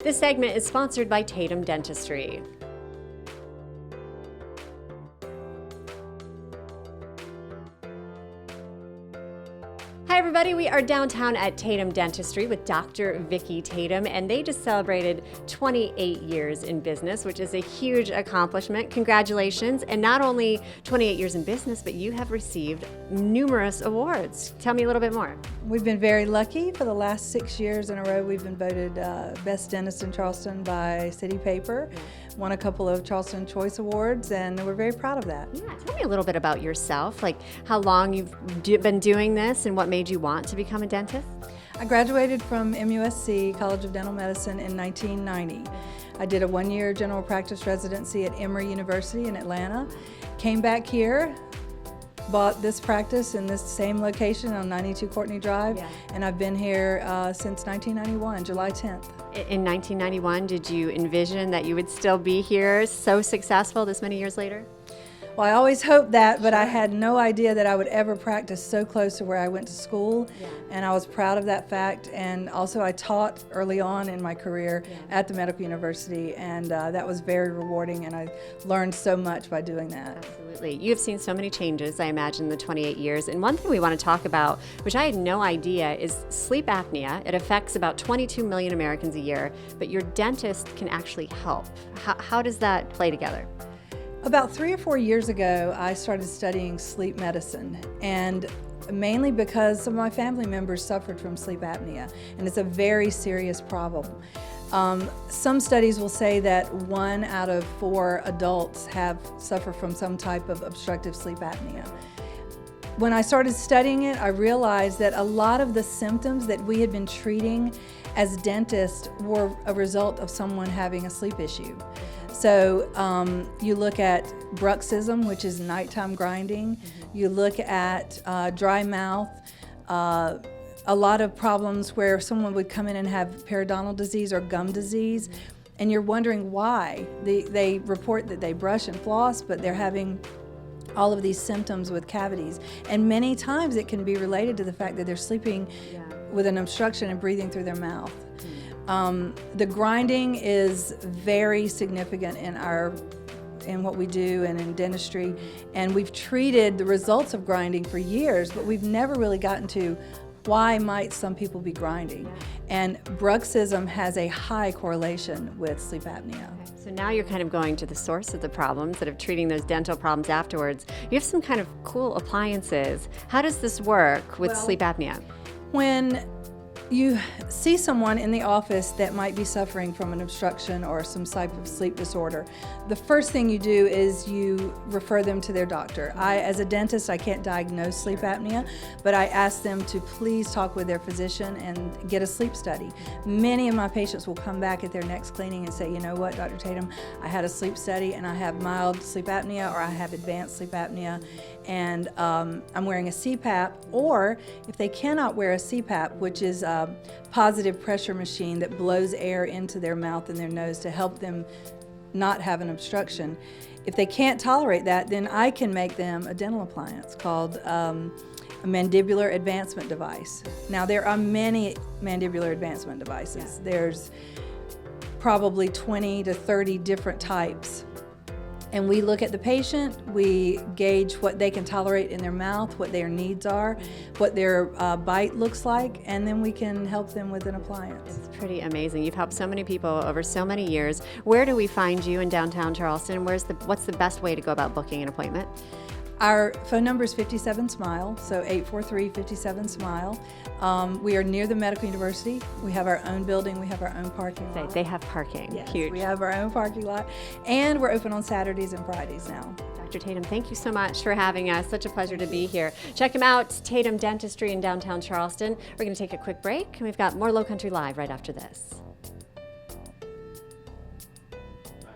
This segment is sponsored by Tatum Dentistry. Hi everybody, we are downtown at Tatum Dentistry with Dr. Vicki Tatum, and they just celebrated 28 years in business, which is a huge accomplishment. Congratulations. And not only 28 years in business, but you have received numerous awards. Tell me a little bit more. We've been very lucky. For the last 6 years in a row, we've been voted Best Dentist in Charleston by City Paper. Won a couple of Charleston Choice Awards, and we're very proud of that. Yeah, tell me a little bit about yourself, like how long you've been doing this and what made you want to become a dentist? I graduated from MUSC, College of Dental Medicine, in 1990. I did a one-year general practice residency at Emory University in Atlanta. Came back here, bought this practice in this same location on 92 Courtney Drive, and I've been here since 1991, July 10th. In 1991, did you envision that you would still be here so successful this many years later? Well, I always hoped that, but I had no idea that I would ever practice so close to where I went to school, and I was proud of that fact. And also I taught early on in my career at the medical university, and that was very rewarding, and I learned so much by doing that. Absolutely. You have seen so many changes, I imagine, in the 28 years. And one thing we want to talk about, which I had no idea, is sleep apnea. It affects about 22 million Americans a year, but your dentist can actually help. How does that play together? About 3 or 4 years ago, I started studying sleep medicine, and mainly because some of my family members suffered from sleep apnea, and it's a very serious problem. Some studies will say that 1 out of 4 adults suffer from some type of obstructive sleep apnea. When I started studying it, I realized that a lot of the symptoms that we had been treating as dentists were a result of someone having a sleep issue. So you look at bruxism, which is nighttime grinding. You look at dry mouth, a lot of problems where someone would come in and have periodontal disease or gum disease, and you're wondering why. They report that they brush and floss, but they're having all of these symptoms with cavities. And many times it can be related to the fact that they're sleeping with an obstruction and breathing through their mouth. The grinding is very significant in what we do and in dentistry, and we've treated the results of grinding for years, but we've never really gotten to why might some people be grinding. And bruxism has a high correlation with sleep apnea. Okay. So now you're kind of going to the source of the problems instead of treating those dental problems afterwards. You have some kind of cool appliances. How does this work with sleep apnea? When you see someone in the office that might be suffering from an obstruction or some type of sleep disorder, the first thing you do is you refer them to their doctor. As a dentist, I can't diagnose sleep apnea, but I ask them to please talk with their physician and get a sleep study. Many of my patients will come back at their next cleaning and say, you know what, Dr. Tatum, I had a sleep study and I have mild sleep apnea, or I have advanced sleep apnea, and I'm wearing a CPAP, or if they cannot wear a CPAP, which is a positive pressure machine that blows air into their mouth and their nose to help them not have an obstruction. If they can't tolerate that, then I can make them a dental appliance called a mandibular advancement device. Now, there are many mandibular advancement devices. There's probably 20 to 30 different types. And we look at the patient, we gauge what they can tolerate in their mouth, what their needs are, what their bite looks like, and then we can help them with an appliance. It's pretty amazing. You've helped so many people over so many years. Where do we find you in downtown Charleston? What's the best way to go about booking an appointment? Our phone number is 57-SMILE, so 843-57-SMILE. We are near the medical university. We have our own building. We have our own parking lot. They have parking. Yes, huge. We have our own parking lot, and we're open on Saturdays and Fridays now. Dr. Tatum, thank you so much for having us. Such a pleasure to be here. Check them out, Tatum Dentistry in downtown Charleston. We're going to take a quick break, and we've got more Low Country Live right after this.